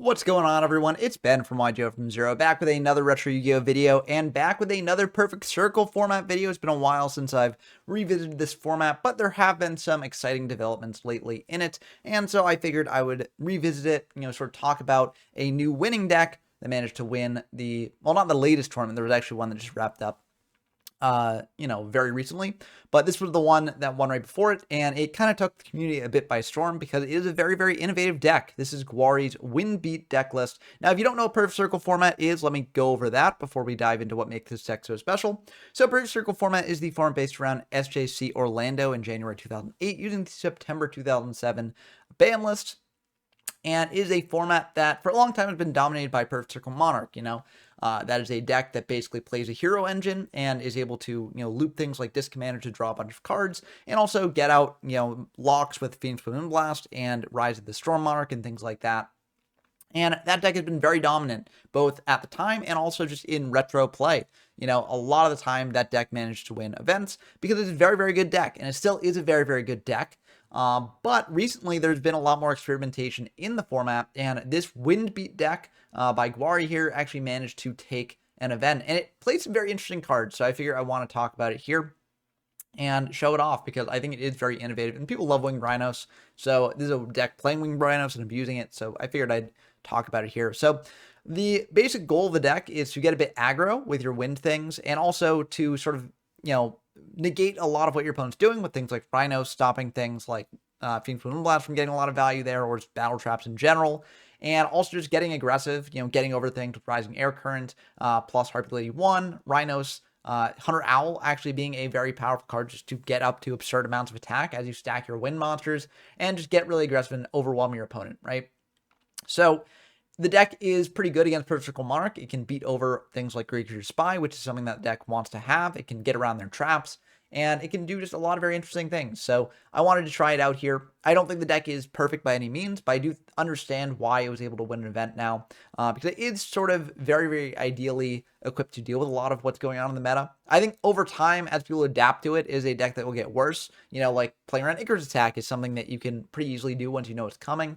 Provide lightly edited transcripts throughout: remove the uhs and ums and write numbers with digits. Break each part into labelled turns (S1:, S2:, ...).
S1: What's going on, everyone? It's Ben from YGO from Zero, back with another Retro Yu-Gi-Oh video, and back with another Perfect Circle format video. It's been a while since I've revisited this format, but there have been some exciting developments lately in it, and so I figured I would revisit it, sort of talk about a new winning deck that managed to win well, not the latest tournament, there was actually one that just wrapped up very recently, but this was the one that won right before it, and it kind of took the community a bit by storm because it is a very, very innovative deck. This is Gwari's Windbeat deck list. Now, if you don't know what Perfect Circle format is, let me go over that before we dive into what makes this deck so special. So, Perfect Circle format is the format based around SJC Orlando in January 2008 using the September 2007 ban list. And is a format that for a long time has been dominated by Perfect Circle Monarch. That is a deck that basically plays a hero engine and is able to, loop things like Disc Commander to draw a bunch of cards and also get out, locks with Phoenix Blast and Rise of the Storm Monarch and things like that. And that deck has been very dominant, both at the time and also just in retro play. A lot of the time that deck managed to win events because it's a very, very good deck, and it still is a very, very good deck. But recently there's been a lot more experimentation in the format, and this Windbeat deck by Gwari here actually managed to take an event, and it plays some very interesting cards. So I figure I want to talk about it here and show it off because I think it is very innovative, and people love Winged Rhinos. So this is a deck playing Winged Rhinos and abusing it, so I figured I'd talk about it here. So the basic goal of the deck is to get a bit aggro with your wind things, and also to sort of, negate a lot of what your opponent's doing with things like Rhinos, stopping things like Phoenix Blast from getting a lot of value there, or just battle traps in general. And also just getting aggressive, getting over things with Rising Air Current, plus Harpy Lady 1, Rhinos, Hunter Owl actually being a very powerful card just to get up to absurd amounts of attack as you stack your wind monsters, and just get really aggressive and overwhelm your opponent, right? So the deck is pretty good against Perfect Circle Monarch. It can beat over things like Great Creature Spy, which is something that the deck wants to have. It can get around their traps, and it can do just a lot of very interesting things. So I wanted to try it out here. I don't think the deck is perfect by any means, but I do understand why it was able to win an event now, because it is sort of very, very ideally equipped to deal with a lot of what's going on in the meta. I think over time, as people adapt to it, is a deck that will get worse. Like playing around Icarus Attack is something that you can pretty easily do once you know it's coming,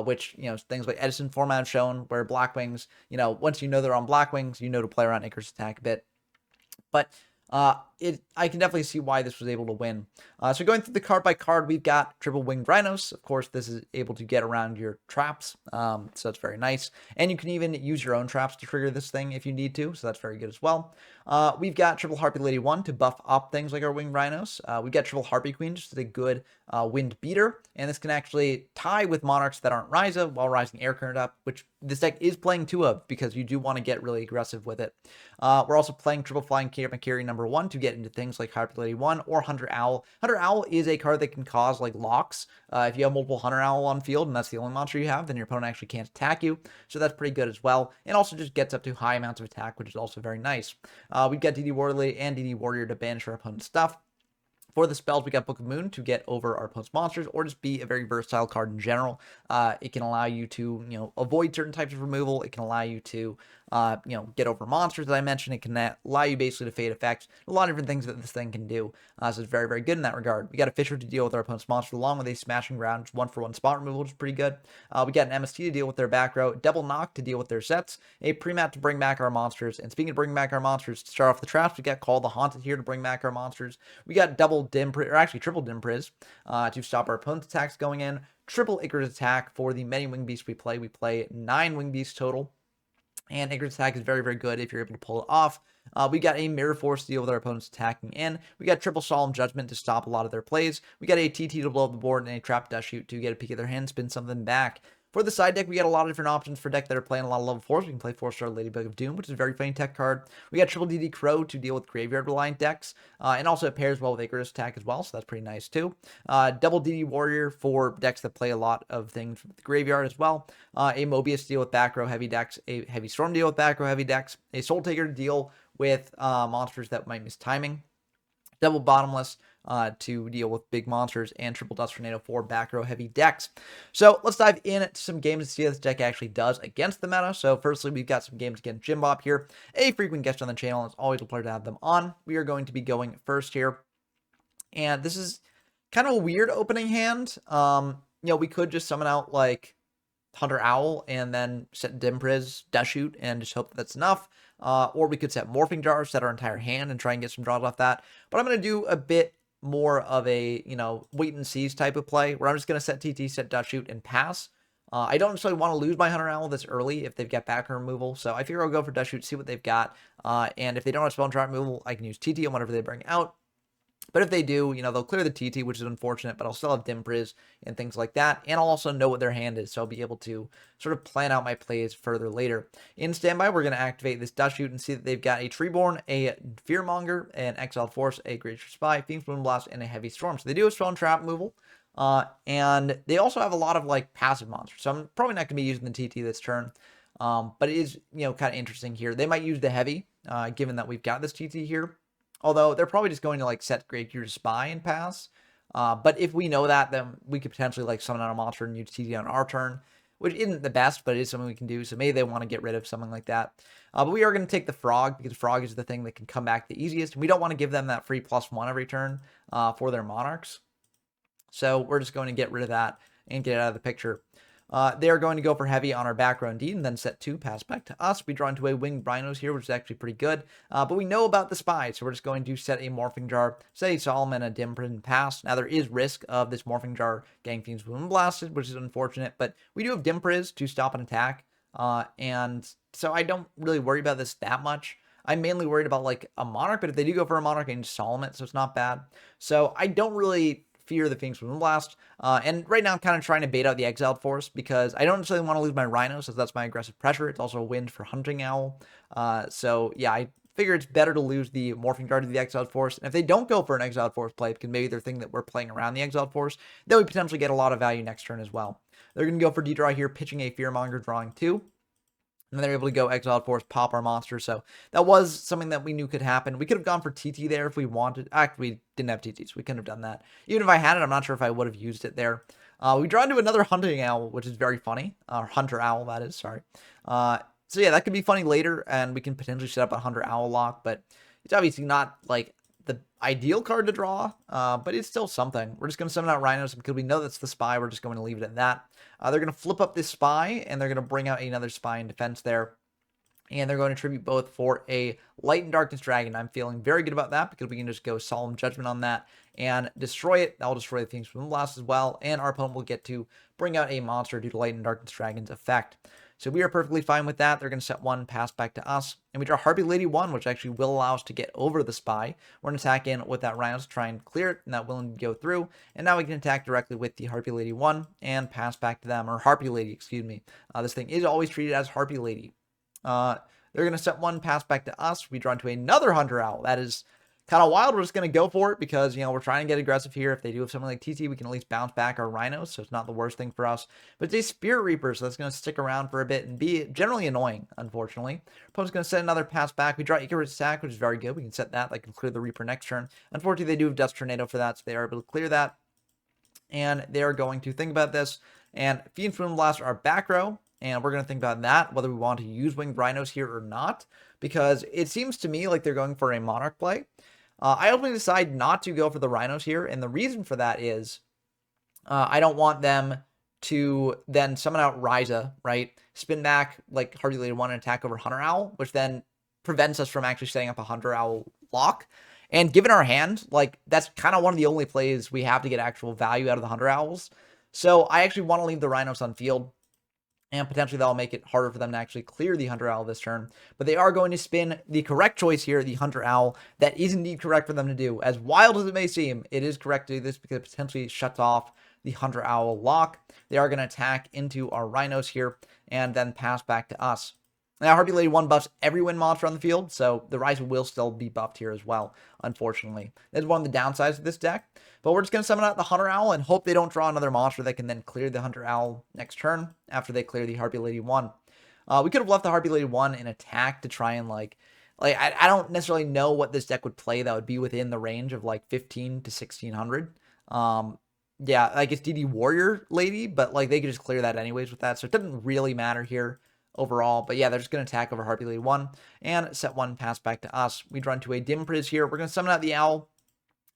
S1: which, things like Edison format have shown, where Blackwings, once you know they're on Blackwings, you know to play around Icarus Attack a bit. But I can definitely see why this was able to win. So going through the card by card, we've got Triple Winged Rhinos. Of course, this is able to get around your traps, so that's very nice. And you can even use your own traps to trigger this thing if you need to, so that's very good as well. We've got Triple Harpy Lady 1 to buff up things like our Winged Rhinos. We've got Triple Harpy Queen, just a good wind beater, and this can actually tie with monarchs that aren't Ryza while Rising Air Current up, which this deck is playing two of because you do want to get really aggressive with it. We're also playing Triple Flying Carry number 1 to get into things like Harpy Lady 1 or Hunter Owl. Hunter Owl is a card that can cause like locks. If you have multiple Hunter Owl on field and that's the only monster you have, then your opponent actually can't attack you. So that's pretty good as well. And also just gets up to high amounts of attack, which is also very nice. We've got DD Warrior Lady and DD Warrior to banish our opponent's stuff. For the spells, we got Book of Moon to get over our opponent's monsters, or just be a very versatile card in general. It can allow you to, avoid certain types of removal. It can allow you to, get over monsters that I mentioned. It can allow you basically to fade effects. A lot of different things that this thing can do. So it's very, very good in that regard. We got a Fisher to deal with our opponent's monster, along with a Smashing Ground, 1-for-1 spot removal, which is pretty good. We got an MST to deal with their back row, Double Knock to deal with their sets, a Premat to bring back our monsters. And speaking of bringing back our monsters, to start off the traps, we got Call the Haunted here to bring back our monsters. We got double Dim, or actually triple Dim Priz, to stop our opponent's attacks going in. Triple Icarus Attack for the many Wing Beasts we play. We play 9 Wing Beasts total. And Icarus Attack is very, very good if you're able to pull it off. We got a Mirror Force to deal with our opponents attacking in. We got Triple Solemn Judgment to stop a lot of their plays. We got a TT to blow up the board and a Trap Dash Shoot to get a peek at their hand, spin something back. For the side deck, we got a lot of different options for deck that are playing a lot of level 4s. We can play 4-star Ladybug of Doom, which is a very funny tech card. We got Triple DD Crow to deal with Graveyard-reliant decks, and also it pairs well with Icarus Attack as well, so that's pretty nice too. Double DD Warrior for decks that play a lot of things with the Graveyard as well. A Mobius to deal with back row heavy decks, a Heavy Storm to deal with back row heavy decks, a Soul Taker to deal with monsters that might miss timing. Double Bottomless to deal with big monsters, and Triple Dust Tornado for back row heavy decks. So let's dive into some games and see how this deck actually does against the meta. So firstly, we've got some games against Jim Bob here, a frequent guest on the channel. It's always a pleasure to have them on. We are going to be going first here, and this is kind of a weird opening hand. We could just summon out like Hunter Owl and then set Dimpriz, Death Shoot, and just hope that's enough. Or we could set Morphing Jar, set our entire hand, and try and get some draws off that. But I'm going to do a bit more of a, wait and seize type of play, where I'm just going to set TT, set Death Shoot, and pass. I don't necessarily want to lose my Hunter Owl this early if they've got backer removal, so I figure I'll go for Death Shoot, see what they've got, and if they don't have spell and trap removal, I can use TT on whatever they bring out. But if they do, they'll clear the TT, which is unfortunate, but I'll still have Dimpriz and things like that. And I'll also know what their hand is, so I'll be able to sort of plan out my plays further later. In standby, we're going to activate this Death Shoot and see that they've got a Treeborn, a Fearmonger, an Exiled Force, a Greater Spy, Fiend's Moonblast, and a Heavy Storm. So they do have spell and trap removal. And they also have a lot of passive monsters. So I'm probably not going to be using the TT this turn. But it is, kind of interesting here. They might use the Heavy, given that we've got this TT here. Although they're probably just going to set Greater Spy and pass. But if we know that, then we could potentially summon out a monster and use TT on our turn, which isn't the best, but it is something we can do. So maybe they want to get rid of something like that. But we are going to take the Frog, because Frog is the thing that can come back the easiest. And we don't want to give them that free +1 every turn for their Monarchs. So we're just going to get rid of that and get it out of the picture. They are going to go for Heavy on our back row indeed, and then set 2, pass back to us. We draw into a Winged Rhinos here, which is actually pretty good. But we know about the Spy, so we're just going to set a Morphing Jar, set a Solomon, a Dimpriz, and pass. Now, there is risk of this Morphing Jar getting Fiend's Moonblasted, which is unfortunate, but we do have Dimpriz to stop an attack, and so I don't really worry about this that much. I'm mainly worried about, a Monarch, but if they do go for a Monarch, I can just Solomon it, so it's not bad. So I don't really fear the Fiend's Moonblast. And right now I'm kind of trying to bait out the Exiled Force because I don't necessarily want to lose my Rhino, so that's my aggressive pressure. It's also a wind for Hunting Owl. So yeah, I figure it's better to lose the Morphing Jar to the Exiled Force. And if they don't go for an Exiled Force play, because maybe they're thinking that we're playing around the Exiled Force, then we potentially get a lot of value next turn as well. They're going to go for D-Draw here, pitching a Fearmonger, drawing 2. And then they're able to go Exiled Force, pop our monster. So that was something that we knew could happen. We could have gone for TT there if we wanted. Actually, we didn't have TT, so we couldn't have done that. Even if I had it, I'm not sure if I would have used it there. We draw into another Hunting Owl, which is very funny. Or Hunter Owl, that is, sorry. So yeah, that could be funny later, and we can potentially set up a Hunter Owl lock, but it's obviously not, the ideal card to draw, but it's still something. We're just going to summon out Rhinos because we know that's the Spy. We're just going to leave it at that. They're going to flip up this Spy, and they're going to bring out another Spy in defense there. And they're going to tribute both for a Light and Darkness Dragon. I'm feeling very good about that because we can just go Solemn Judgment on that and destroy it. That will destroy the Fiend's Moonblast as well. And our opponent will get to bring out a monster due to Light and Darkness Dragon's effect. So we are perfectly fine with that. They're going to set 1, pass back to us. And we draw Harpy Lady 1, which actually will allow us to get over the Spy. We're going to attack in with that Rhinos to try and clear it, and that will go through. And now we can attack directly with the Harpy Lady 1 and pass back to them, or Harpy Lady, excuse me. This thing is always treated as Harpy Lady. They're going to set 1, pass back to us. We draw into another Hunter Owl. That is kind of wild. We're just going to go for it because, we're trying to get aggressive here. If they do have something like TT, we can at least bounce back our Rhinos, so it's not the worst thing for us. But it's a Spirit Reaper, so that's going to stick around for a bit and be generally annoying, unfortunately. Opponent's going to set another pass back. We draw Icarus Sack, which is very good. We can set that. That can clear the Reaper next turn. Unfortunately, they do have Dust Tornado for that, so they are able to clear that. And they are going to think about this. And Fiend's Moonblast are back row. And we're going to think about that, whether we want to use Winged Rhinos here or not, because it seems to me like they're going for a Monarch play. I ultimately decide not to go for the Rhinos here, and the reason for that is I don't want them to then summon out Ryza, right? Spin back like Harpy Lady 1 and attack over Hunter Owl, which then prevents us from actually setting up a Hunter Owl lock. And given our hand, that's kind of one of the only plays we have to get actual value out of the Hunter Owls. So I actually want to leave the Rhinos on field. And potentially that'll make it harder for them to actually clear the Hunter Owl this turn. But they are going to spin the correct choice here, the Hunter Owl. That is indeed correct for them to do. As wild as it may seem, it is correct to do this because it potentially shuts off the Hunter Owl lock. They are going to attack into our Rhinos here and then pass back to us. Now, Harpy Lady 1 buffs every wind monster on the field, so the Ryza will still be buffed here as well, unfortunately. That's one of the downsides of this deck. But we're just going to summon out the Hunter Owl and hope they don't draw another monster that can then clear the Hunter Owl next turn after they clear the Harpy Lady 1. We could have left the Harpy Lady 1 in attack to try and, I don't necessarily know what this deck would play that would be within the range of, 15 to 1600. Yeah, it's DD Warrior Lady, but, they could just clear that anyways with that, so it doesn't really matter here overall. But yeah, they're just going to attack over Harpy Lady 1 and set 1, pass back to us. We draw into a Dimpriz here. We're going to summon out the Owl,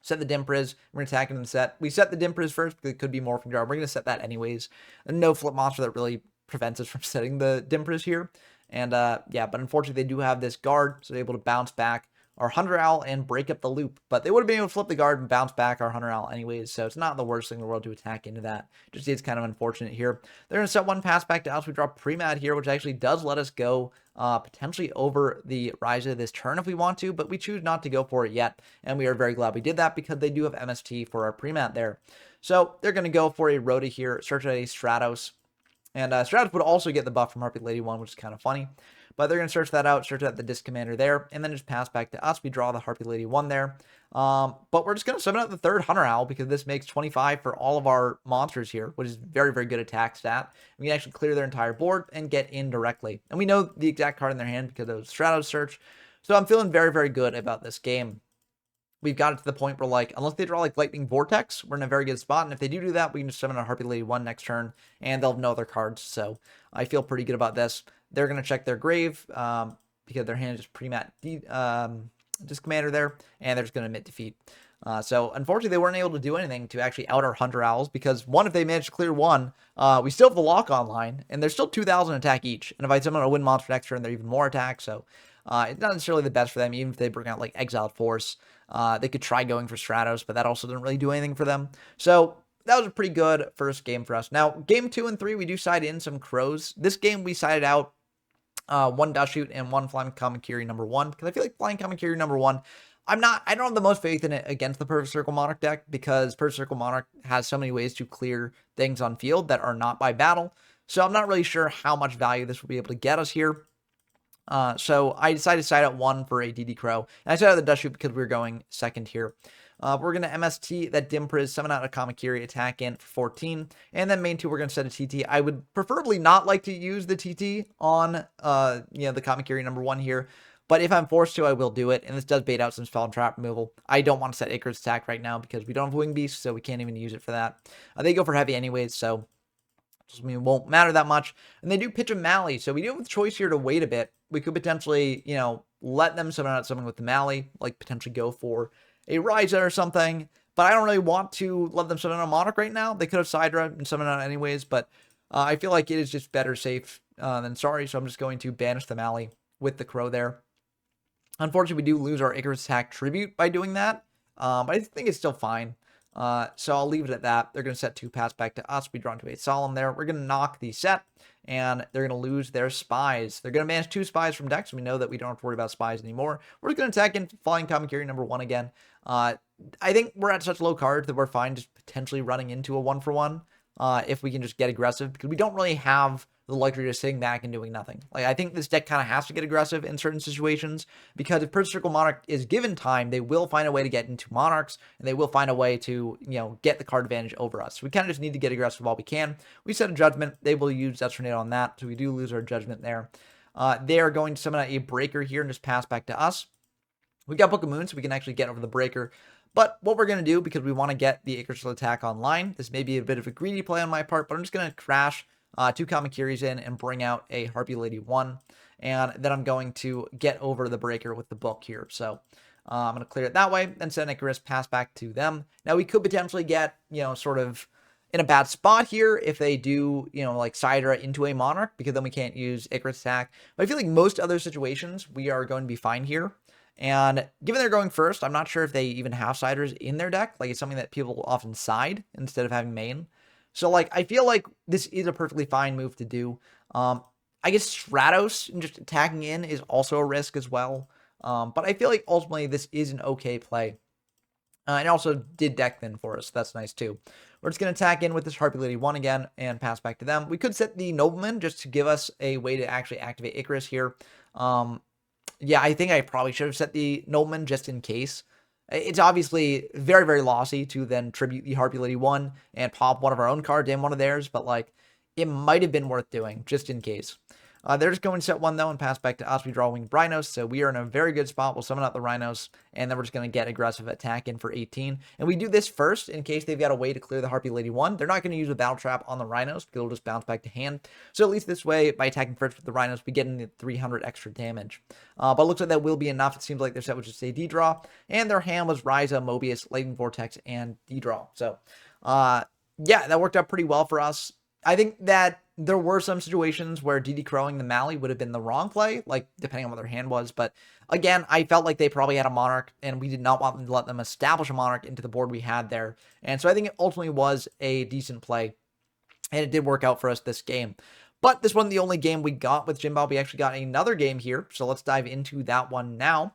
S1: set the Dimpriz. We're going to attack it and set. We set the Dimpriz first because it could be Morphing Jar. We're going to set that anyways. And no flip monster that really prevents us from setting the Dimpers here. And yeah, but unfortunately they do have this guard, so they're able to bounce back our Hunter Owl and break up the loop. But they would have been able to flip the guard and bounce back our Hunter Owl anyways, so it's not the worst thing in the world to attack into that. Just is kind of unfortunate here. They're going to set one pass back to us. We draw Premat here, which actually does let us go potentially over the Ryza this turn if we want to, but we choose not to go for it yet, and we are very glad we did that because they do have MST for our Premat there. So they're going to go for a Rhoda here, search at a Stratos, and Stratos would also get the buff from Harpy Lady 1, which is kind of funny. But they're going to search that out, search out the Disc Commander there, and then just pass back to us. We draw the Harpy Lady 1 there. But we're just going to summon out the third Hunter Owl because this makes 25 for all of our monsters here, which is very, very good attack stat. We can actually clear their entire board and get in directly. And we know the exact card in their hand because of Stratos search. So I'm feeling very, very good about this game. We've got it to the point where, like, unless they draw, like, Lightning Vortex, we're in a very good spot. And if they do that, we can just summon a Harpy Lady 1 next turn, and they'll have no other cards. So I feel pretty good about this. They're going to check their grave because their hand is just Premat Disc Commander there, and they're just going to admit defeat. So unfortunately, they weren't able to do anything to actually out our Hunter Owls because, one, if they managed to clear one, we still have the lock online, and there's still 2,000 attack each. And if I summon a Wind Monster next turn, they're even more attack. So it's not necessarily the best for them, even if they bring out, like, Exiled Force. They could try going for Stratos, but that also didn't really do anything for them. So that was a pretty good first game for us. Now, game 2 and 3, we do side in some Crows. This game, we sided out one Dust Shoot and one Flying Kamakiri number 1, because I feel like Flying Kamakiri number 1, I don't have the most faith in it against the Perfect Circle Monarch deck, because Perfect Circle Monarch has so many ways to clear things on field that are not by battle. So I'm not really sure how much value this will be able to get us here. So I decided to side out 1 for a DD Crow, and I sided out the Dust Shoot because we were going second here. We're going to MST that Dimpriz, summon out a Kamakiri, attack in for 14, and then main 2, we're going to set a TT. I would preferably not like to use the TT on, the Kamakiri number 1 here, but if I'm forced to, I will do it, and this does bait out some spell and trap removal. I don't want to set Icarus attack right now because we don't have Wingbeast, so we can't even use it for that. They go for heavy anyways, so I mean, it won't matter that much. And they do pitch a Mally, so we do have the choice here to wait a bit. We could potentially, let them summon out something with the Mally, like potentially go for a Ryza or something, but I don't really want to let them summon out a Monarch right now. They could have Sidra and summon out anyways, but I feel like it is just better safe than sorry, so I'm just going to banish the Mally with the Crow there. Unfortunately, we do lose our Icarus attack tribute by doing that, but I think it's still fine. So I'll leave it at that. They're going to set 2 pass back to us. We draw into a Solemn there. We're going to knock the set, and they're going to lose their Spies. They're going to manage 2 Spies from decks. So we know that we don't have to worry about Spies anymore. We're just going to attack in Flying Kamakiri number 1 again. I think we're at such low cards that we're fine just potentially running into a 1-for-1 if we can just get aggressive, because we don't really have the luxury of sitting back and doing nothing. Like, I think this deck kind of has to get aggressive in certain situations, because if Perfect Circle Monarch is given time, they will find a way to get into Monarchs, and they will find a way to, get the card advantage over us. So we kind of just need to get aggressive while we can. We set a Judgment. They will use Death Tornado on that, so we do lose our Judgment there. They are going to summon out a Breaker here and just pass back to us. We got Book of Moon, so we can actually get over the Breaker. But what we're going to do, because we want to get the Icarus attack online, this may be a bit of a greedy play on my part, but I'm just going to crash 2 Kamakiris in and bring out a Harpy Lady 1. And then I'm going to get over the Breaker with the book here. So I'm going to clear it that way, then send Icarus, pass back to them. Now we could potentially get, sort of in a bad spot here if they do, like Sidra into a Monarch, because then we can't use Icarus attack. But I feel like most other situations, we are going to be fine here. And given they're going first, I'm not sure if they even have Siders in their deck. Like, it's something that people often side instead of having main. So, like, I feel like this is a perfectly fine move to do. I guess Stratos and just attacking in is also a risk as well. But I feel like ultimately this is an okay play. And also did deck thin for us. That's nice too. We're just going to attack in with this Harpy Lady 1 again and pass back to them. We could set the Nobleman just to give us a way to actually activate Icarus here. Yeah, I think I probably should have set the Nobleman just in case. It's obviously very, very lossy to then tribute the Harpy Lady 1 and pop one of our own cards and one of theirs, but, like, it might have been worth doing just in case. They're just going to set 1 though and pass back to us. We draw Winged Rhinos, so we are in a very good spot. We'll summon out the Rhinos, and then we're just going to get aggressive attack in for 18. And we do this first in case they've got a way to clear the Harpy Lady 1. They're not going to use a Battle Trap on the Rhinos because it'll just bounce back to hand. So at least this way, by attacking first with the Rhinos, we get in the 300 extra damage. But it looks like that will be enough. It seems like their set was just a D-Draw, and their hand was Ryza, Mobius, Lightning Vortex, and D-Draw. So, yeah, that worked out pretty well for us. I think that there were some situations where DD Crowing the Mally would have been the wrong play, like depending on what their hand was. But again, I felt like they probably had a Monarch, and we did not want them to let them establish a Monarch into the board we had there. And so I think it ultimately was a decent play, and it did work out for us this game. But this wasn't the only game we got with Jim Bob. We actually got another game here, so let's dive into that one now.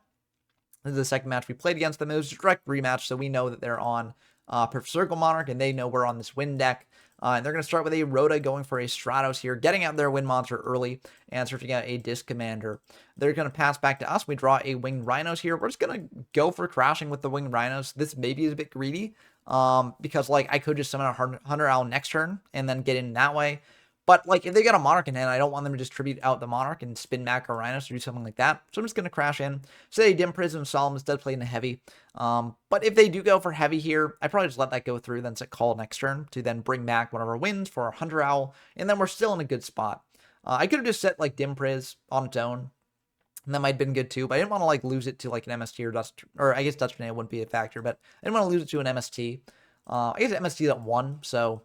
S1: This is the second match we played against them. It was a direct rematch, so we know that they're on Perfect Circle Monarch, and they know we're on this Wind deck. And they're going to start with a Rhoda going for a Stratos here, getting out their Wind Monster early and searching out a Disc Commander. They're going to pass back to us. We draw a Winged Rhinos here. We're just going to go for crashing with the Winged Rhinos. This maybe is a bit greedy because, like, I could just summon a Hunter Owl next turn and then get in that way. But, like, if they got a Monarch in hand, I don't want them to just tribute out the Monarch and spin back a Rhinos or do something like that. So I'm just going to crash in. Say Dim Prism Solemn instead of playing a heavy. But if they do go for heavy here, I probably just let that go through, then set call next turn to then bring back one of our wins for our Hunter Owl, and then we're still in a good spot. I could have just set, like, Dim Priz on its own, and that might have been good too, but I didn't want to, like, lose it to, like, an MST or Dust, or I guess Dust Tornado wouldn't be a factor, but I didn't want to lose it to an MST. I guess MST that won, so...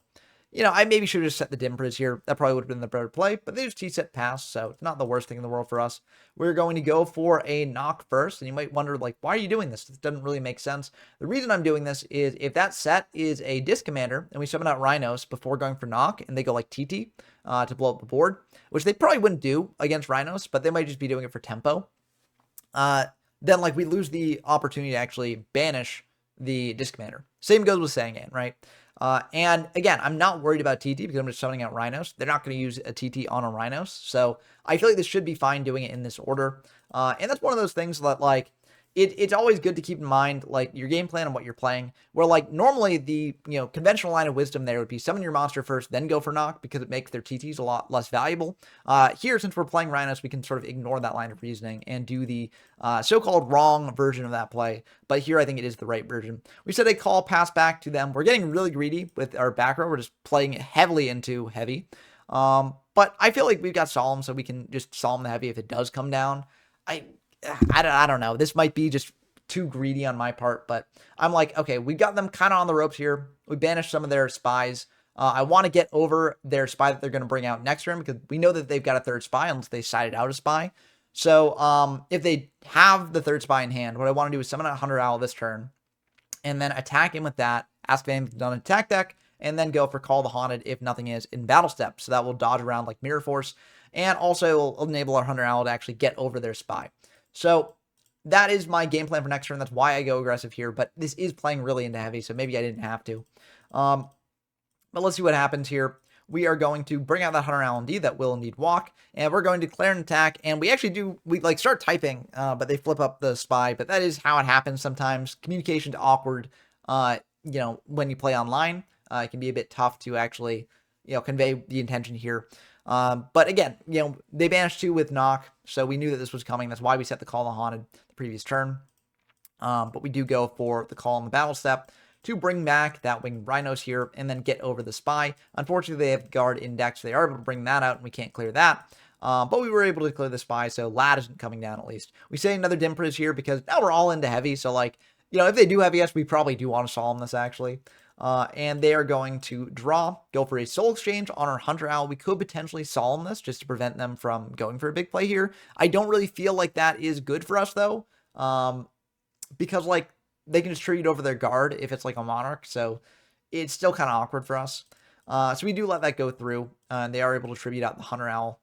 S1: You know, I maybe should have just set the Dim Priz here. That probably would have been the better play, but they just T-set pass, so it's not the worst thing in the world for us. We're going to go for a knock first, and you might wonder, like, why are you doing this? This doesn't really make sense. The reason I'm doing this is if that set is a Disc Commander, and we summon out Rhinos before going for knock, and they go, like, TT to blow up the board, which they probably wouldn't do against Rhinos, but they might just be doing it for tempo, then, like, we lose the opportunity to actually banish the Disc Commander. Same goes with Sangan, right? And again, I'm not worried about TT because I'm just summoning out Rhinos. They're not going to use a TT on a Rhinos. So I feel like this should be fine doing it in this order. And that's one of those things that, like, it's always good to keep in mind, like, your game plan and what you're playing, where, like, normally the, you know, conventional line of wisdom there would be summon your monster first, then go for knock because it makes their TTs a lot less valuable. Here, since we're playing Rhinos, we can sort of ignore that line of reasoning and do the so-called wrong version of that play. But here, I think it is the right version. We said a call pass back to them. We're getting really greedy with our back row. We're just playing it heavily into heavy. But I feel like we've got Solemn, so we can just Solemn the heavy if it does come down. I don't know. This might be just too greedy on my part, but I'm like, okay, we got them kind of on the ropes here. We banished some of their spies. I want to get over their spy that they're going to bring out next turn because we know that they've got a third spy unless they sided out a spy. So if they have the third spy in hand, what I want to do is summon a Hunter Owl this turn and then attack him with that, ask if anything's done an attack deck, and then go for Call the Haunted if nothing is in battle step. So that will dodge around like Mirror Force and also will enable our Hunter Owl to actually get over their spy. So that is my game plan for next turn. That's why I go aggressive here, but this is playing really into heavy, so maybe I didn't have to. But let's see what happens here. We are going to bring out that Hunter Owl indeed that will indeed walk, and we're going to declare an attack, and we actually do, we like start typing, but they flip up the spy, but that is how it happens sometimes. Communication's awkward, you know, when you play online. It can be a bit tough to actually, you know, convey the intention here. But again, you know, they banished 2 with knock, so we knew that this was coming. That's why we set the Call the Haunted the previous turn. But we do go for the call on the battle step to bring back that Winged Rhinos here and then get over the spy. Unfortunately, they have guard index, so they are able to bring that out, and we can't clear that. But we were able to clear the spy, so Lad isn't coming down at least. We say another Dim Priz here because now we're all into heavy, so like, you know, if they do heavy us, we probably do want to Solemn this actually. And they are going to draw, go for a Soul Exchange on our Hunter Owl. We could potentially Solemn this just to prevent them from going for a big play here. I don't really feel like that is good for us though, because like they can just tribute over their guard if it's like a Monarch, so it's still kind of awkward for us. So we do let that go through, and they are able to tribute out the Hunter Owl.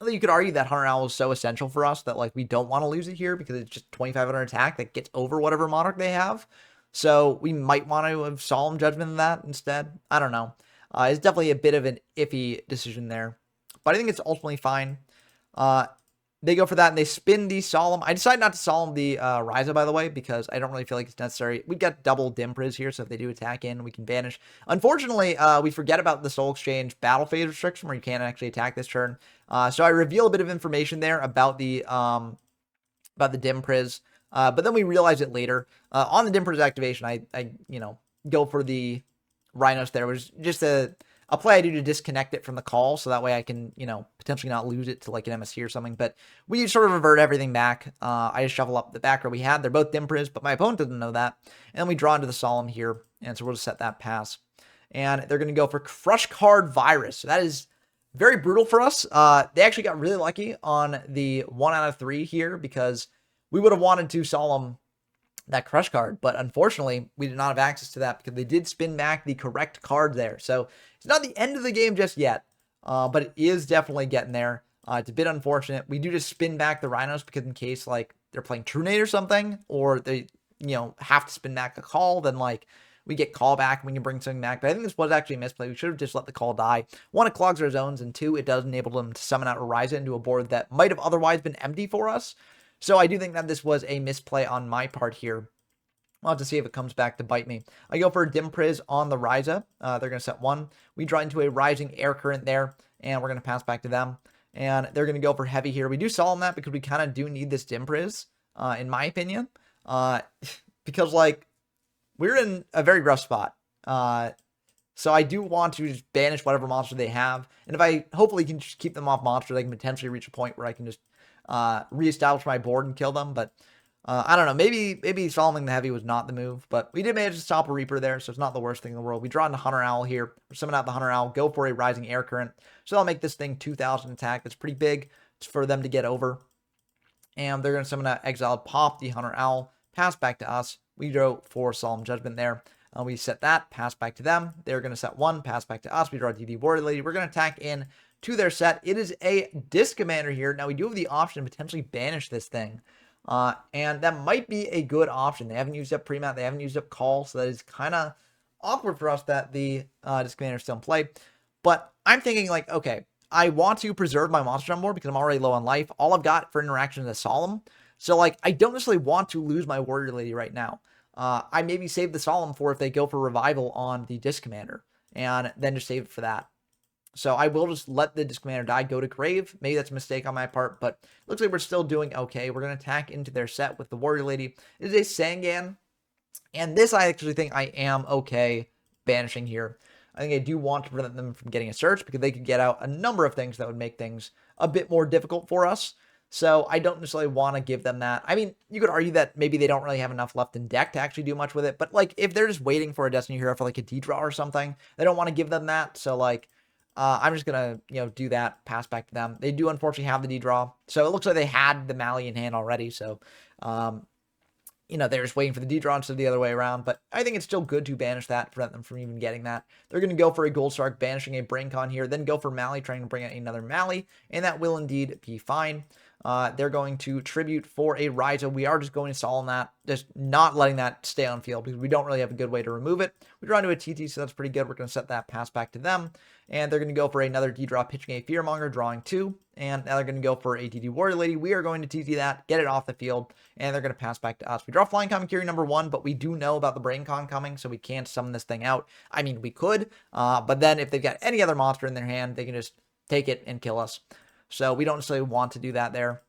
S1: I think you could argue that Hunter Owl is so essential for us that like we don't want to lose it here because it's just 2500 attack that gets over whatever Monarch they have. So we might want to have Solemn Judgment in that instead. I don't know. It's definitely a bit of an iffy decision there. But I think it's ultimately fine. They go for that and they spin the Solemn. I decided not to Solemn the Ryza, by the way, because I don't really feel like it's necessary. We've got double Dim Priz here, so if they do attack in, we can banish. Unfortunately, we forget about the Soul Exchange battle phase restriction where you can't actually attack this turn. So I reveal a bit of information there about the Dim Priz. But then we realize it later. On the Dim Priz activation, I you know, go for the Rhinos there, which is just a play I do to disconnect it from the call, so that way I can, you know, potentially not lose it to like an MST or something. But we sort of revert everything back. I just shuffle up the back row we had. They're both Dim Priz, but my opponent doesn't know that. And then we draw into the Solemn here, and so we'll just set that pass. and they're going to go for Crush Card Virus. So that is very brutal for us. They actually got really lucky on the 1 out of 3 here because we would have wanted to Solemn that Crush card, but unfortunately, we did not have access to that because they did spin back the correct card there. So it's not the end of the game just yet, but it is definitely getting there. It's a bit unfortunate. We do just spin back the Rhinos because in case like they're playing True Nate or something, or they have to spin back a call, then like we get call back and we can bring something back. But I think this was actually a misplay. We should have just let the call die. One, it clogs our zones, and two, it does enable them to summon out Oriza into a board that might have otherwise been empty for us. So I do think that this was a misplay on my part here. I'll have to see if it comes back to bite me. I go for a Dim Priz on the Ryza. They're going to set 1. We draw into a Rising Air Current there, and we're going to pass back to them. And they're going to go for Heavy here. We do Solemn that because we kind of do need this Dim Priz, in my opinion. Because, like, we're in a very rough spot. So I do want to just banish whatever monster they have. And if I hopefully can just keep them off monster, they can potentially reach a point where I can just reestablish my board and kill them. But I don't know. Maybe Solomon the Heavy was not the move, but we did manage to stop a Reaper there, so it's not the worst thing in the world. We draw into Hunter Owl here. We're summon out the Hunter Owl, go for a Rising Air Current. So that'll make this thing 2,000 attack. That's pretty big for them to get over. And they're going to summon out Exiled, pop the Hunter Owl, pass back to us. We draw for Solemn Judgment there. We set that, pass back to them. They're going to set 1, pass back to us. We draw DD Warrior Lady. We're going to attack in to their set. It is a Disc Commander here. Now, we do have the option to potentially banish this thing. And that might be a good option. They haven't used up Premat. They haven't used up Call. So that is kind of awkward for us that the Disc Commander is still in play. But I'm thinking like, okay, I want to preserve my monster on board because I'm already low on life. All I've got for interaction is a Solemn. So like, I don't necessarily want to lose my Warrior Lady right now. I maybe save the Solemn for if they go for Revival on the Disc Commander, and then just save it for that. So I will just let the Disc Commander die, go to Grave. Maybe that's a mistake on my part, but looks like we're still doing okay. We're going to attack into their set with the Warrior Lady. It is a Sangan, and this I actually think I am okay banishing here. I think I do want to prevent them from getting a search because they could get out a number of things that would make things a bit more difficult for us. So I don't necessarily want to give them that. I mean, you could argue that maybe they don't really have enough left in deck to actually do much with it. But like, if they're just waiting for a Destiny Hero for like a D-draw or something, they don't want to give them that. So like, I'm just going to, do that, pass back to them. They do unfortunately have the D-draw. So it looks like they had the Mally in hand already. So, they're just waiting for the D-draw instead of the other way around. But I think it's still good to banish that, prevent them from even getting that. They're going to go for a Gold Shark, banishing a BrainCon here, then go for Mally, trying to bring out another Mally. And that will indeed be fine. They're going to tribute for a Ryza. We are just going to Solemn that, just not letting that stay on field because we don't really have a good way to remove it. We draw into a TT, so that's pretty good. We're going to set that pass back to them. And they're going to go for another D-draw, pitching a Fearmonger, drawing 2. And now they're going to go for a DD Warrior Lady. We are going to TT that, get it off the field, and they're going to pass back to us. We draw Flying Kamakiri number 1, but we do know about the BrainCon coming, so we can't summon this thing out. I mean, we could, but then if they've got any other monster in their hand, they can just take it and kill us. So we don't necessarily want to do that there.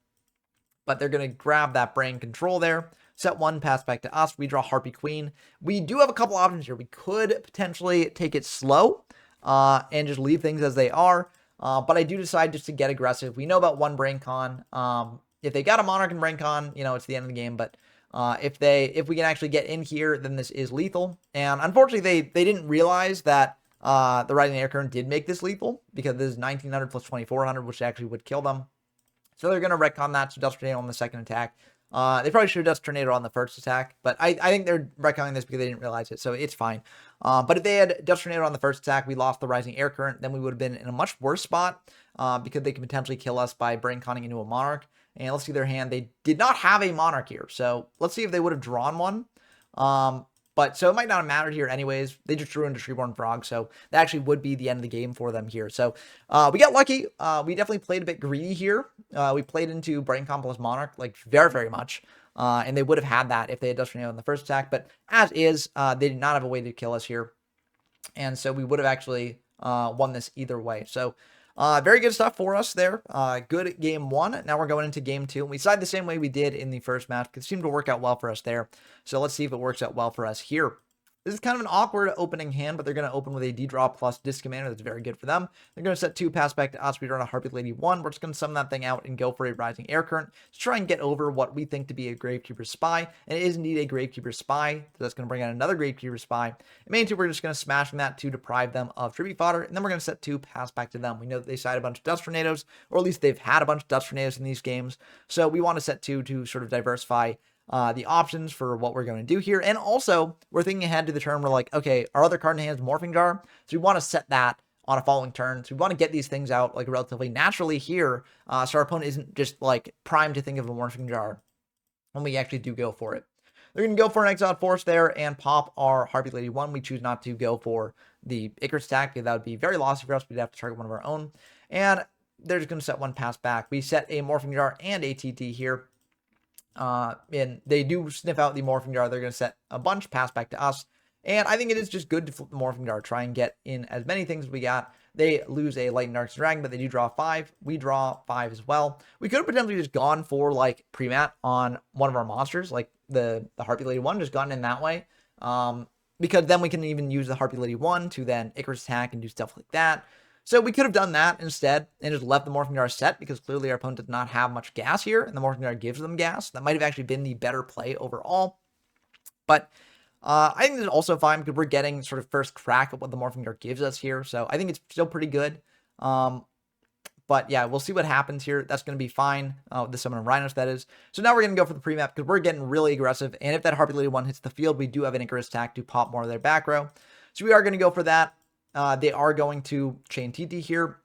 S1: But they're going to grab that Brain Control there. Set 1, pass back to us. We draw Harpy Queen. We do have a couple options here. We could potentially take it slow and just leave things as they are. But I do decide just to get aggressive. We know about one BrainCon. If they got a Monarch and BrainCon, it's the end of the game. But if we can actually get in here, then this is lethal. And unfortunately, they didn't realize that the Rising Air Current did make this lethal because this is 1900 plus 2400, which actually would kill them. So they're going to retcon that to Dust Tornado on the second attack. They probably should have Dust Tornado on the first attack, but I think they're retconning this because they didn't realize it, so it's fine. But if they had Dust Tornado on the first attack, we lost the Rising Air Current, then we would have been in a much worse spot because they could potentially kill us by BrainConning into a Monarch. And let's see their hand. They did not have a Monarch here, so let's see if they would have drawn one. But so it might not have mattered here anyways. They just drew into Treeborn Frog, so that actually would be the end of the game for them here. So we got lucky. We definitely played a bit greedy here. We played into BrainCon plus Monarch, like very, very much. And they would have had that if they had Dust Tornado in the first attack. But as is, they did not have a way to kill us here. And so we would have actually won this either way. So very good stuff for us there. Good game 1. Now we're going into game 2. And we decided the same way we did in the first match because it seemed to work out well for us there. So let's see if it works out well for us here. This is kind of an awkward opening hand, but they're going to open with a D-draw plus Disc Commander. That's very good for them. They're going to set 2, pass back to us. We run a Harpy Lady 1. We're just going to summon that thing out and go for a Rising Air Current to try and get over what we think to be a Gravekeeper Spy. And it is indeed a Gravekeeper Spy. So that's going to bring out another Gravekeeper Spy. And main two, we're just going to smash that to deprive them of tribute fodder. And then we're going to set 2, pass back to them. We know that they side a bunch of Dust Tornadoes, or at least they've had a bunch of Dust Tornadoes in these games. So we want to set 2 to sort of diversify the options for what we're going to do here. And also, we're thinking ahead to the turn. We're like, okay, our other card in hand is Morphing Jar. So we want to set that on a following turn. So we want to get these things out like relatively naturally here. So our opponent isn't just like primed to think of a Morphing Jar when we actually do go for it. They're going to go for an Exiled Force there and pop our Harpy Lady 1. We choose not to go for the Icarus attack because that would be very lossy for us. We'd have to target one of our own. And they're just going to set 1 pass back. We set a Morphing Jar and a TT here. And they do sniff out the Morphing Jar. They're going to set a bunch, pass back to us. And I think it is just good to flip the Morphing Jar, try and get in as many things as we got. They lose a Lightning Dark Dragon, but they do draw 5. We draw 5 as well. We could have potentially just gone for like pre-mat on one of our monsters, like the Harpy Lady 1, just gotten in that way. Because then we can even use the Harpy Lady 1 to then Icarus attack and do stuff like that. So we could have done that instead and just left the Morphing Jar set because clearly our opponent does not have much gas here and the Morphing Jar gives them gas. That might have actually been the better play overall. But I think this is also fine because we're getting sort of first crack at what the Morphing Jar gives us here. So I think it's still pretty good. But yeah, we'll see what happens here. That's going to be fine. The Summon of Rhinos, that is. So now we're going to go for the pre-map because we're getting really aggressive. And if that Harpy Lady 1 hits the field, we do have an Icarus attack to pop more of their back row. So we are going to go for that. They are going to chain TT here.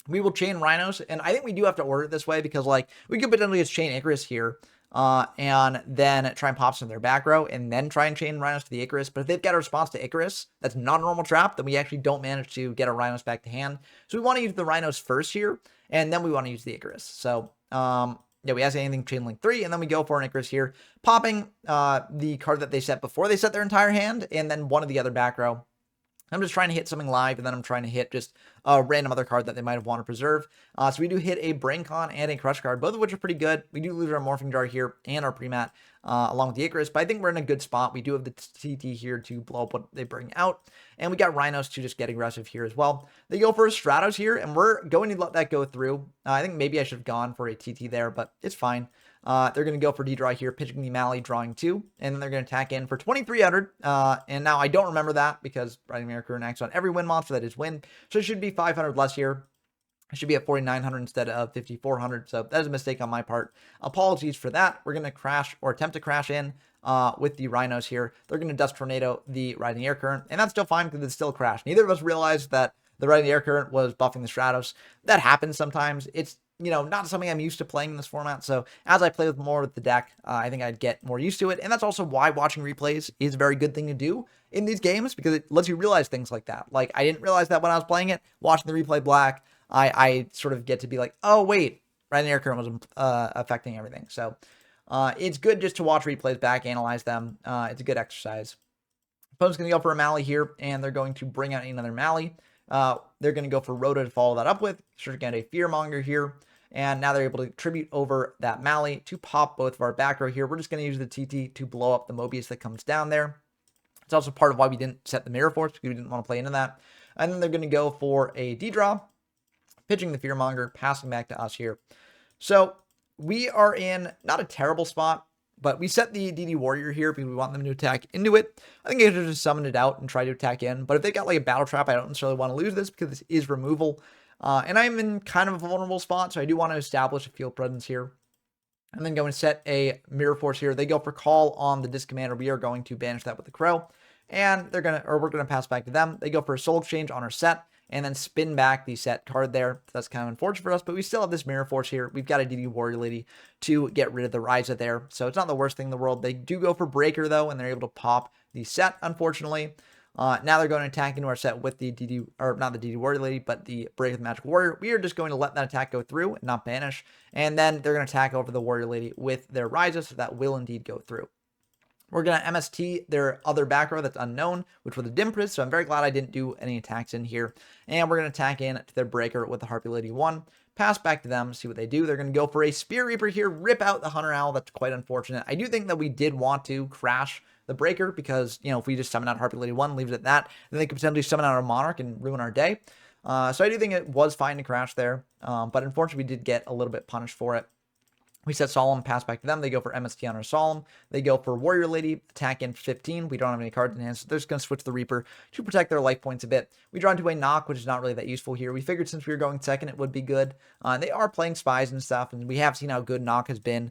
S1: We will chain Rhinos, and I think we do have to order it this way because, like, we could potentially just chain Icarus here, and then try and pop some of their back row, and then try and chain Rhinos to the Icarus. But if they've got a response to Icarus, that's not a normal trap, then we actually don't manage to get our Rhinos back to hand. So we want to use the Rhinos first here, and then we want to use the Icarus. So, yeah, we ask anything chain link 3, and then we go for an Icarus here, popping the card that they set before they set their entire hand, and then one of the other back row. I'm just trying to hit something live, and then I'm trying to hit just a random other card that they might have wanted to preserve. So we do hit a Braincon and a Crush card, both of which are pretty good. We do lose our Morphing Jar here and our pre-mat along with the Icarus, but I think we're in a good spot. We do have the TT here to blow up what they bring out, and we got Rhinos to just get aggressive here as well. They go for a Stratos here, and we're going to let that go through. I think maybe I should have gone for a TT there, but it's fine. They're going to go for D-Draw here, pitching the Mally, drawing 2, and then they're going to attack in for 2,300. And now I don't remember that because Rising Air Current acts on every win monster that is win. So it should be 500 less here. It should be at 4,900 instead of 5,400. So that is a mistake on my part. Apologies for that. We're going to crash or attempt to crash in with the Rhinos here. They're going to Dust Tornado the Rising Air Current, and that's still fine because it's still a crash. Neither of us realized that the Rising Air Current was buffing the Stratos. That happens sometimes. It's, you know, not something I'm used to playing in this format. So as I play with more with the deck, I think I'd get more used to it. And that's also why watching replays is a very good thing to do in these games because it lets you realize things like that. Like I didn't realize that when I was playing it, watching the replay black, I sort of get to be like, oh wait, Rising Air Current was affecting everything. So it's good just to watch replays back, analyze them. It's a good exercise. Opponent's going to go for a Mally here, and they're going to bring out another Mally. They're going to go for Rhoda to follow that up with. Sure, get a Fearmonger here. And now they're able to tribute over that Mally to pop both of our back row here. We're just going to use the TT to blow up the Mobius that comes down there. It's also part of why we didn't set the Mirror Force because we didn't want to play into that. And then they're going to go for a D-Draw, pitching the Fearmonger, passing back to us here. So we are in not a terrible spot, but we set the DD Warrior here because we want them to attack into it. I think I should just summon it out and try to attack in. But if they got like a Battle Trap, I don't necessarily want to lose this because this is removal. And I'm in kind of a vulnerable spot, so I do want to establish a field presence here. And then go and set a Mirror Force here. They go for Call on the Disc Commander. We are going to banish that with the Crow. And we're going to pass back to them. They go for a Soul Exchange on our set, and then spin back the set card there. That's kind of unfortunate for us, but we still have this Mirror Force here. We've got a DD Warrior Lady to get rid of the Ryza there, so it's not the worst thing in the world. They do go for Breaker, though, and they're able to pop the set, unfortunately. Now they're going to attack into our set with the DD, or not the DD Warrior Lady, but the Break of the Magic Warrior. We are just going to let that attack go through and not banish, and then they're going to attack over the Warrior Lady with their Ryza, so that will indeed go through. We're going to MST their other back row that's unknown, which was the Dimpris, so I'm very glad I didn't do any attacks in here. And we're going to attack in to their Breaker with the Harpy Lady 1, pass back to them, see what they do. They're going to go for a Spear Reaper here, rip out the Hunter Owl. That's quite unfortunate. I do think that we did want to crash the breaker because, you know, if we just summon out Harpy Lady 1, leave it at that, then they could potentially summon out a Monarch and ruin our day. So I do think it was fine to crash there, but unfortunately we did get a little bit punished for it. We set Solemn, pass back to them. They go for MST on our Solemn. They go for Warrior Lady, attack in 15. We don't have any cards in hand, so they're just going to switch the Reaper to protect their life points a bit. We draw into a Knock, which is not really that useful here. We figured since we were going second, it would be good. They are playing Spies and stuff, and we have seen how good Knock has been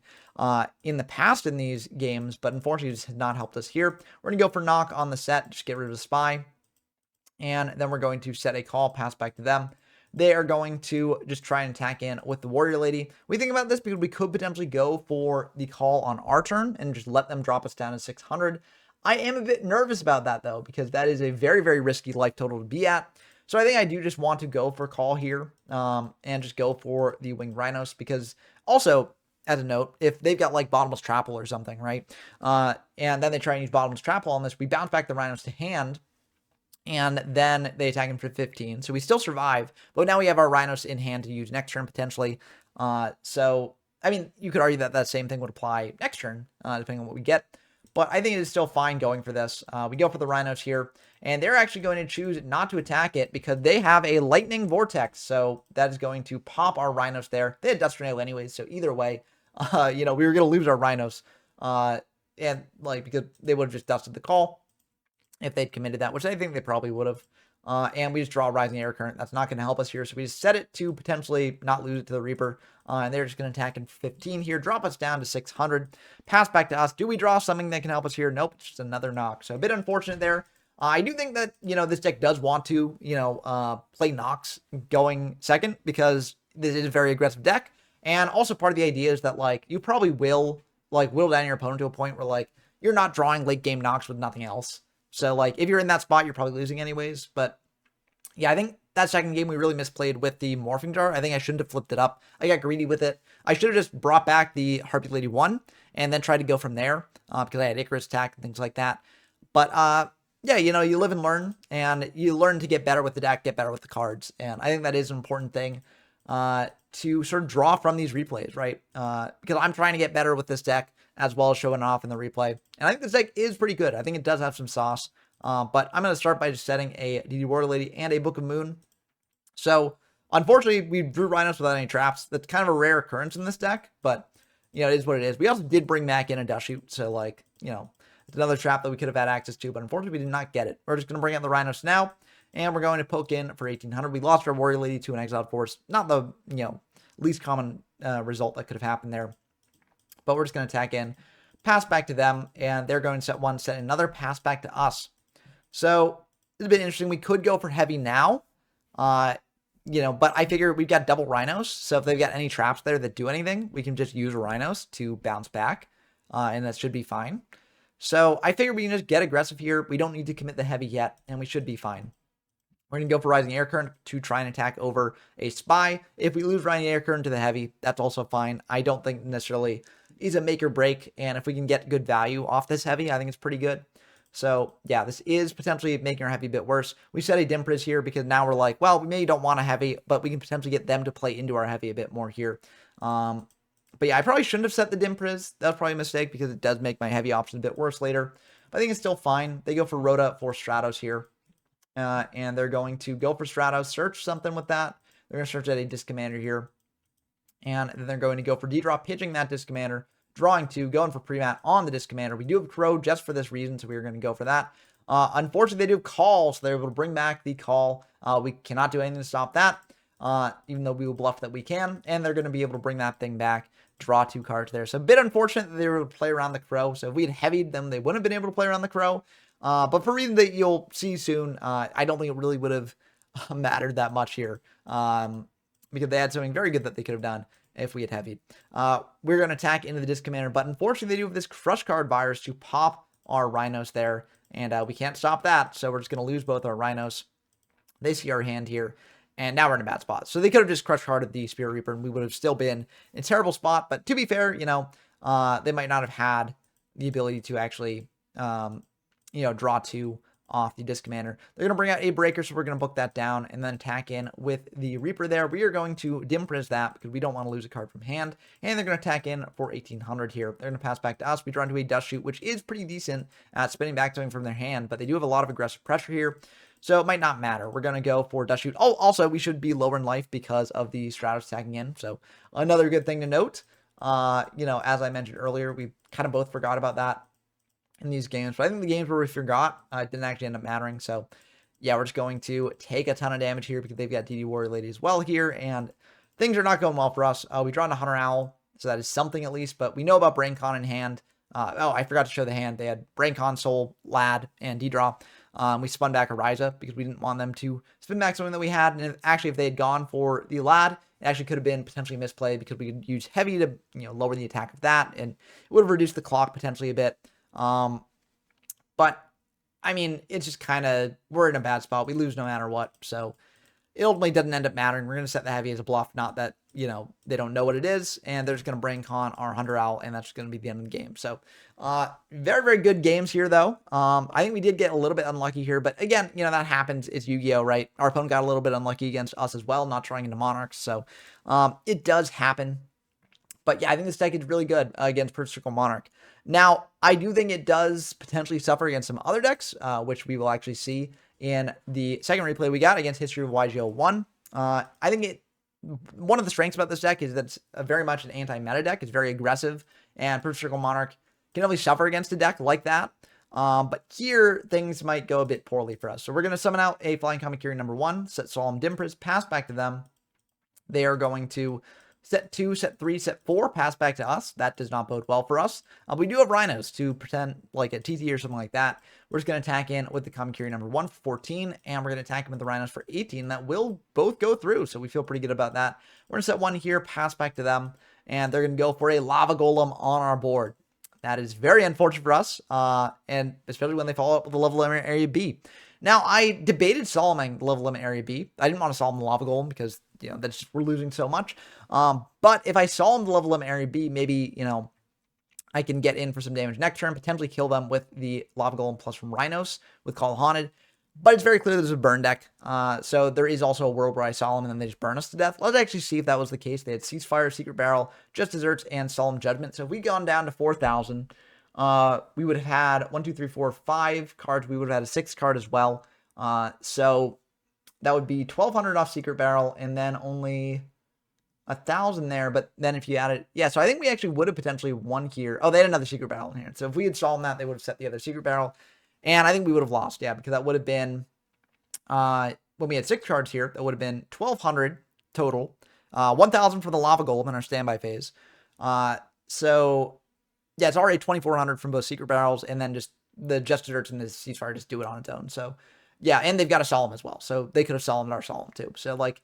S1: in the past in these games, but unfortunately, it just has not helped us here. We're going to go for Knock on the set, just get rid of the Spy, and then we're going to set a call, pass back to them. They are going to just try and attack in with the Warrior Lady. We think about this because we could potentially go for the call on our turn and just let them drop us down to 600. I am a bit nervous about that, though, because that is a very, very risky life total to be at. So I think I do just want to go for call here and just go for the Winged Rhinos because also, as a note, if they've got like Bottomless Trapple or something, right, and then they try and use Bottomless Trapple on this, we bounce back the Rhinos to hand, and then they attack him for 15. So we still survive, but now we have our Rhinos in hand to use next turn potentially. So, I mean, you could argue that that same thing would apply next turn, depending on what we get. But I think it is still fine going for this. We go for the Rhinos here, and they're actually going to choose not to attack it because they have a Lightning Vortex. So that is going to pop our Rhinos there. They had Dust Tornado anyways, so either way, you know, we were going to lose our Rhinos. And like, because they would have just dusted the call if they'd committed that, which I think they probably would have. And we just draw a Rising Air Current. That's not going to help us here. So we just set it to potentially not lose it to the Reaper. And they're just going to attack in 15 here, drop us down to 600, pass back to us. Do we draw something that can help us here? Nope, it's just another Knock. So a bit unfortunate there. I do think that, you know, this deck does want to, you know, play Knocks going second because this is a very aggressive deck. And also part of the idea is that, like, you probably will, like, whittle down your opponent to a point where, like, you're not drawing late game Knocks with nothing else. So, like, if you're in that spot, you're probably losing anyways. But, yeah, I think that second game we really misplayed with the Morphing Jar. I think I shouldn't have flipped it up. I got greedy with it. I should have just brought back the Harpy Lady 1 and then tried to go from there because I had Icarus attack and things like that. But, yeah, you know, you live and learn, and you learn to get better with the deck, get better with the cards. And I think that is an important thing to sort of draw from these replays, right? Because I'm trying to get better with this deck, as well as showing off in the replay. And I think this deck is pretty good. I think it does have some sauce. But I'm going to start by just setting a DD Warrior Lady and a Book of Moon. So, unfortunately, we drew Rhinos without any traps. That's kind of a rare occurrence in this deck, but, you know, it is what it is. We also did bring back in a Dust Shoot, so, like, you know, it's another trap that we could have had access to, but unfortunately, we did not get it. We're just going to bring out the Rhinos now, and we're going to poke in for 1800. We lost our Warrior Lady to an Exiled Force. Not the, you know, least common result that could have happened there. But we're just going to attack in, pass back to them, and they're going to set one, set another, pass back to us. So it's a bit interesting. We could go for heavy now, you know, but I figure we've got double Rhinos. So if they've got any traps there that do anything, we can just use Rhinos to bounce back, and that should be fine. So I figure we can just get aggressive here. We don't need to commit the heavy yet, and we should be fine. We're going to go for Rising Air Current to try and attack over a Spy. If we lose Rising Air Current to the heavy, that's also fine. I don't think necessarily is a make or break, and if we can get good value off this heavy, I think it's pretty good. So, yeah, this is potentially making our heavy a bit worse. We set a Dimpriz here because now we're like, well, we maybe don't want a heavy, but we can potentially get them to play into our heavy a bit more here. But yeah, I probably shouldn't have set the Dimpriz. That was probably a mistake because it does make my heavy option a bit worse later. But I think it's still fine. They go for Rhoda for Stratos here. And they're going to go for Stratos, search something with that. They're going to search at a Disc Commander here. And then they're going to go for D-Drop, pitching that Disc Commander. Drawing 2, going for pre-mat on the Disc Commander. We do have Crow just for this reason, so we're going to go for that. Unfortunately, they do call, so they're able to bring back the call. We cannot do anything to stop that, even though we will bluff that we can. And they're going to be able to bring that thing back, draw 2 cards there. So a bit unfortunate that they were able to play around the Crow. So if we had heavied them, they wouldn't have been able to play around the Crow. But for reasons that you'll see soon, I don't think it really would have mattered that much here. Because they had something very good that they could have done if we had heavied. We're going to attack into the Disc Commander, but unfortunately they do have this Crush Card virus to pop our Rhinos there, and we can't stop that, so we're just going to lose both our Rhinos. They see our hand here, and now we're in a bad spot. So they could have just Crush Carded the Spirit Reaper, and we would have still been in a terrible spot, but to be fair, you know, they might not have had the ability to actually, you know, draw 2 off the Disc Commander. They're going to bring out a Breaker, so we're going to book that down and then attack in with the Reaper there. We are going to dim priz that because we don't want to lose a card from hand, and they're going to attack in for 1800 here. They're going to pass back to us. We draw into a Dust Shoot, which is pretty decent at spinning back something from their hand, but they do have a lot of aggressive pressure here, so it might not matter. We're going to go for Dust Shoot. Oh, also, we should be lower in life because of the Stratos attacking in, so another good thing to note. You know, as I mentioned earlier, we kind of both forgot about that in these games, but I think the games where we forgot didn't actually end up mattering. So yeah, we're just going to take a ton of damage here because they've got DD Warrior Lady as well here, and things are not going well for us. We draw into Hunter Owl, so that is something at least, but we know about BrainCon in hand. Oh, I forgot to show the hand. They had BrainCon, Soul, Lad, and D-Draw. We spun back a Ryza because we didn't want them to spin back something that we had, and actually if they had gone for the Lad, it actually could have been potentially misplay because we could use Heavy to, you know, lower the attack of that, and it would have reduced the clock potentially a bit. But I mean, it's just kind of, we're in a bad spot. We lose no matter what. So it ultimately doesn't end up mattering. We're going to set the Heavy as a bluff, not that, you know, they don't know what it is, and they're just going to bring con our Hunter Owl, and that's going to be the end of the game. So very, very good games here, though. I think we did get a little bit unlucky here, but again, you know, that happens. It's Yu-Gi-Oh, right? Our opponent got a little bit unlucky against us as well, not trying into Monarchs. So it does happen. But yeah, I think this deck is really good against Perfect Circle Monarch. Now, I do think it does potentially suffer against some other decks, which we will actually see in the second replay we got against History of YGO1. I think one of the strengths about this deck is that it's very much an anti-meta deck. It's very aggressive, and Perfect Circle Monarch can only suffer against a deck like that. But here, things might go a bit poorly for us. So we're going to summon out a Flying Kamakiri #1, set Solemn Dim Priz, pass back to them. They are going to set 2, set 3, set 4, pass back to us. That does not bode well for us. We do have Rhinos to pretend like a TT or something like that. We're just going to attack in with the Kamakiri #1 for 14, and we're going to attack in with the Rhinos for 18. That will both go through, so we feel pretty good about that. We're going to set 1 here, pass back to them, and they're going to go for a Lava Golem on our board. That is very unfortunate for us, and especially when they follow up with the level limit area B. Now, I debated Soloming the level limit area B. I didn't want to Solemn the Lava Golem because, you know, that's just, we're losing so much. But if I Solemn the level limit area B, maybe, you know, I can get in for some damage next turn, potentially kill them with the Lava Golem plus from Rhinos with Call Haunted. But it's very clear there's a burn deck. So there is also a world where I Solemn and then they just burn us to death. Let's actually see if that was the case. They had Ceasefire, Secret Barrel, Just Desserts, and Solemn Judgment. So if we'd gone down to 4,000, we would have had 1, 2, 3, 4, 5 cards. We would have had a 6th card as well. So that would be 1,200 off Secret Barrel and then only 1,000 there. But then if you add it, yeah, so I think we actually would have potentially won here. Oh, they had another Secret Barrel in here. So if we had solved that, they would have set the other Secret Barrel. And I think we would have lost, yeah, because that would have been, when we had 6 cards here, that would have been 1,200 total. 1,000 for the Lava Golem in our standby phase. So yeah, it's already 2,400 from both Secret Barrels, and then just the Just Desserts and the Ceasefire just do it on its own. So yeah, and they've got a Solemn as well. So they could have Solemned our Solemn too. So like,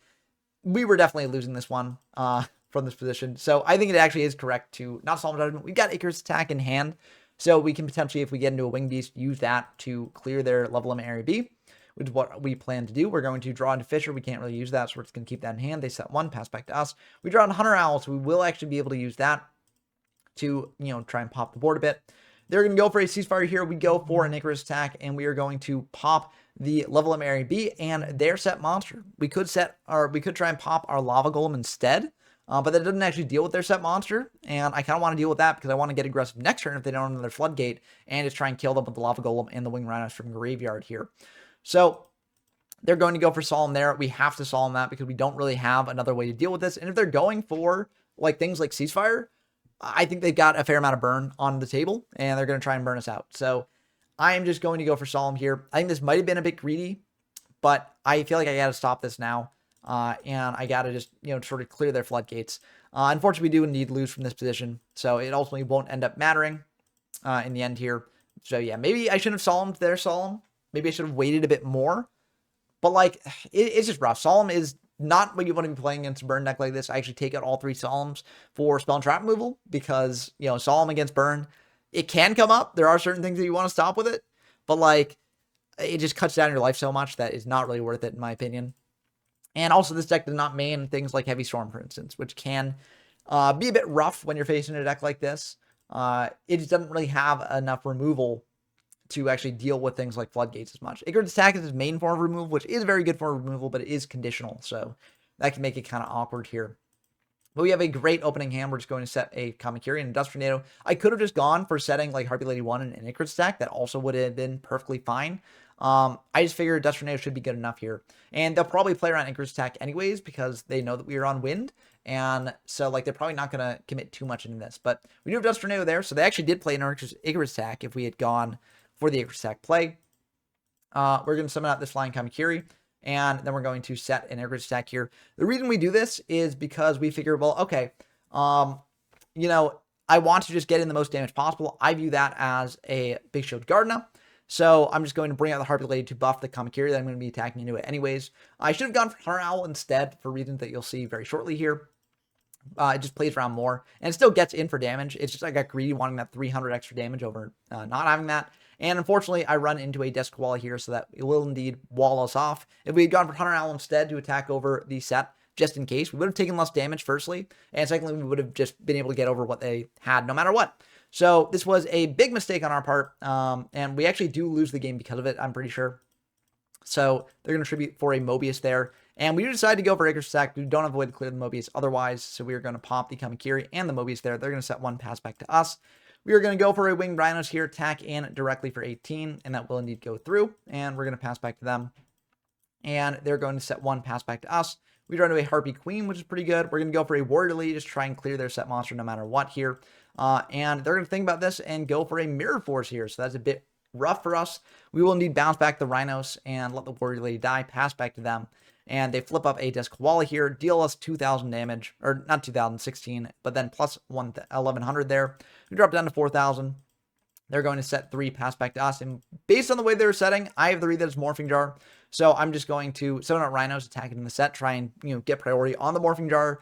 S1: we were definitely losing this one from this position. So I think it actually is correct to not Solemn Judgment. We've got Icarus Attack in hand. So we can potentially, if we get into a Wing Beast, use that to clear their level limit area B, which is what we plan to do. We're going to draw into Fisher. We can't really use that, so we're just going to keep that in hand. They set 1, pass back to us. We draw into Hunter Owl, so we will actually be able to use that to, you know, try and pop the board a bit. They're going to go for a Ceasefire here. We go for an Icarus Attack, and we are going to pop the level limit area B and their set monster. We could try and pop our Lava Golem instead. But that doesn't actually deal with their set monster, and I kind of want to deal with that because I want to get aggressive next turn if they don't have another Floodgate, and just try and kill them with the Lava Golem and the Winged Rhinos from Graveyard here. So they're going to go for Solemn there. We have to Solemn that because we don't really have another way to deal with this. And if they're going for like things like Ceasefire, I think they've got a fair amount of burn on the table, and they're going to try and burn us out. So I am just going to go for Solemn here. I think this might have been a bit greedy, but I feel like I got to stop this now. And I got to just, you know, sort of clear their floodgates. Unfortunately, we do indeed lose from this position, so it ultimately won't end up mattering in the end here. So yeah, maybe I shouldn't have Solemned their Solemn. Maybe I should have waited a bit more. But like, it's just rough. Solemn is not what you want to be playing against a burn deck like this. I actually take out all 3 Solemns for spell and trap removal because, you know, Solemn against burn, it can come up. There are certain things that you want to stop with it, but like, it just cuts down your life so much that it's not really worth it in my opinion. And also, this deck does not main things like Heavy Storm, for instance, which can be a bit rough when you're facing a deck like this. It just doesn't really have enough removal to actually deal with things like floodgates as much. Icarus attack is his main form of removal, which is very good for removal, but it is conditional, so that can make it kind of awkward here. But we have a great opening hand. We're just going to set a Kamakiri and a Dust Tornado. I could have just gone for setting like Harpy Lady 1 and an Icarus attack. That also would have been perfectly fine. I just figured Dust Tornado should be good enough here. And they'll probably play around Icarus attack anyways because they know that we are on wind. And so like they're probably not going to commit too much into this. But we do have Dust Tornado there. So they actually did play an Icarus attack if we had gone for the Icarus attack play. We're going to summon out this Flying Kamakiri. And then we're going to set an Icarus attack here. The reason we do this is because we figure, well, okay, you know, I want to just get in the most damage possible. I view that as a Big Shield Gardena. So I'm just going to bring out the Harpy Lady to buff the Kamakiri that I'm going to be attacking into it anyways. I should have gone for Hunter Owl instead for reasons that you'll see very shortly here. It just plays around more and it still gets in for damage. It's just I got greedy wanting that 300 extra damage over not having that. And unfortunately, I run into a desk wall here, so that it will indeed wall us off. If we had gone for Hunter Owl instead to attack over the set, just in case, we would have taken less damage, firstly. And secondly, we would have just been able to get over what they had, no matter what. So this was a big mistake on our part, and we actually do lose the game because of it, I'm pretty sure. So they're going to tribute for a Mobius there. And we decide to go for Icarus attack. We don't have a way to clear the Mobius otherwise, so we are going to pop the Kamakiri and the Mobius there. They're going to set one pass back to us. We are going to go for a Winged Rhinos here, attack in directly for 18, and that will indeed go through. And we're going to pass back to them. And they're going to set one pass back to us. We draw into a Harpy Queen, which is pretty good. We're going to go for a Warrior Lady, just try and clear their set monster no matter what here. And they're going to think about this and go for a Mirror Force here. So that's a bit rough for us. We will indeed bounce back the Rhinos and let the Warrior Lady die, pass back to them. And they flip up a Disc-Koala here, deal us 2,000 damage, or not 2,000, 16, but then plus 1,100 there. We drop down to 4,000. They're going to set 3, pass back to us. And based on the way they're setting, I have the read that it's Morphing Jar. So I'm just going to summon out Rhinos, attack it in the set, try and get priority on the Morphing Jar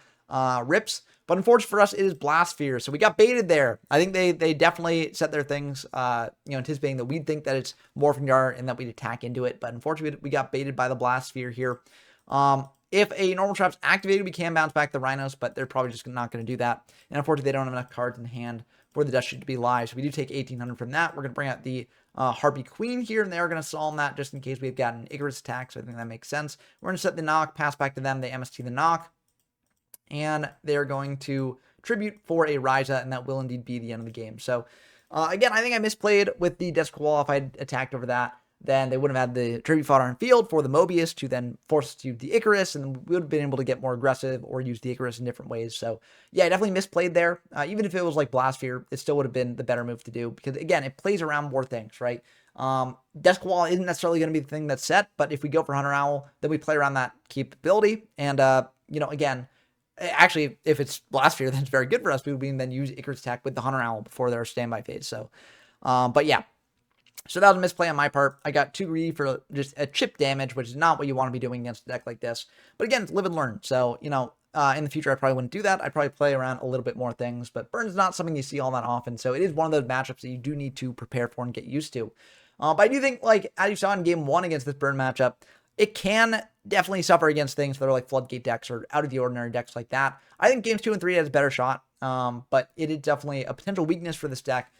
S1: rips. But unfortunately for us, it is Blast Sphere. So we got baited there. I think they definitely set their things, anticipating that we'd think that it's Morphing Jar and that we'd attack into it. But unfortunately, we got baited by the Blast Sphere here. If a normal trap's activated, we can bounce back the Rhinos, but they're probably just not going to do that. And unfortunately, they don't have enough cards in hand for the Dust Shield to be live. So we do take 1,800 from that. We're going to bring out the Harpy Queen here, and they are going to solve that just in case we've got an Icarus attack. So I think that makes sense. We're going to set the knock, pass back to them. They MST the knock, and they're going to tribute for a Ryza, and that will indeed be the end of the game. So again, I think I misplayed with the Disc-Koala. If I had attacked over that, then they wouldn't have had the tribute fodder on field for the Mobius to then force us to use the Icarus, and we would have been able to get more aggressive or use the Icarus in different ways. So yeah, I definitely misplayed there. Even if it was like Blast Sphere, it still would have been the better move to do because again, it plays around more things, right? Disc-Koala isn't necessarily going to be the thing that's set, but if we go for Hunter Owl, then we play around that capability. And again, actually, if it's Blast Sphere, then it's very good for us. We would then use Icarus attack with the Hunter Owl before their standby phase. So, but yeah. So that was a misplay on my part. I got too greedy for just a chip damage, which is not what you want to be doing against a deck like this. But again, it's live and learn. So, in the future, I probably wouldn't do that. I'd probably play around a little bit more things. But Burn's not something you see all that often. So it is one of those matchups that you do need to prepare for and get used to. But I do think, like, as you saw in Game 1 against this Burn matchup, it can definitely suffer against things that are like Floodgate decks or out of the ordinary decks like that. I think Games 2 and 3 has a better shot. But it is definitely a potential weakness for this deck.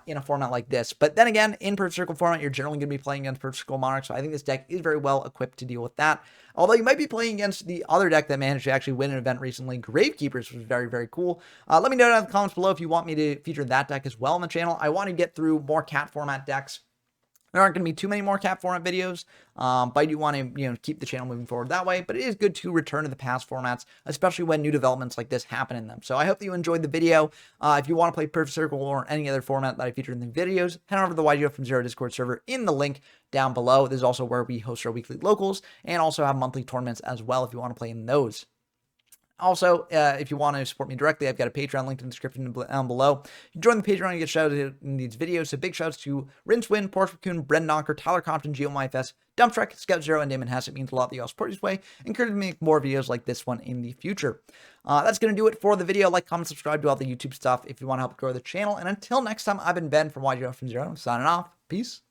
S1: In a format like this. But then again, in Perfect Circle format, you're generally going to be playing against Perfect Circle Monarch, so I think this deck is very well equipped to deal with that. Although you might be playing against the other deck that managed to actually win an event recently, Gravekeepers, which was very, very cool. Let me know down in the comments below if you want me to feature that deck as well on the channel. I want to get through more cat format decks. There aren't going to be too many more cat format videos, but I do want to, keep the channel moving forward that way. But it is good to return to the past formats, especially when new developments like this happen in them. So I hope that you enjoyed the video. If you want to play Perfect Circle or any other format that I featured in the videos, head over to the YGO from Zero Discord server in the link down below. This is also where we host our weekly locals and also have monthly tournaments as well if you want to play in those. Also, if you want to support me directly, I've got a Patreon linked in the description down below. You join the Patreon and get shouted out in these videos. So big shouts to Rinswin, Porsche Raccoon, Bren Knocker, Tyler Compton, GeoMyFS, Dumpstrek, Scout Zero, and Damon Hess. It means a lot that you all support this way. Encourage me to make more videos like this one in the future. That's going to do it for the video. Like, comment, subscribe to all the YouTube stuff if you want to help grow the channel. And until next time, I've been Ben from YGO from Zero, signing off. Peace.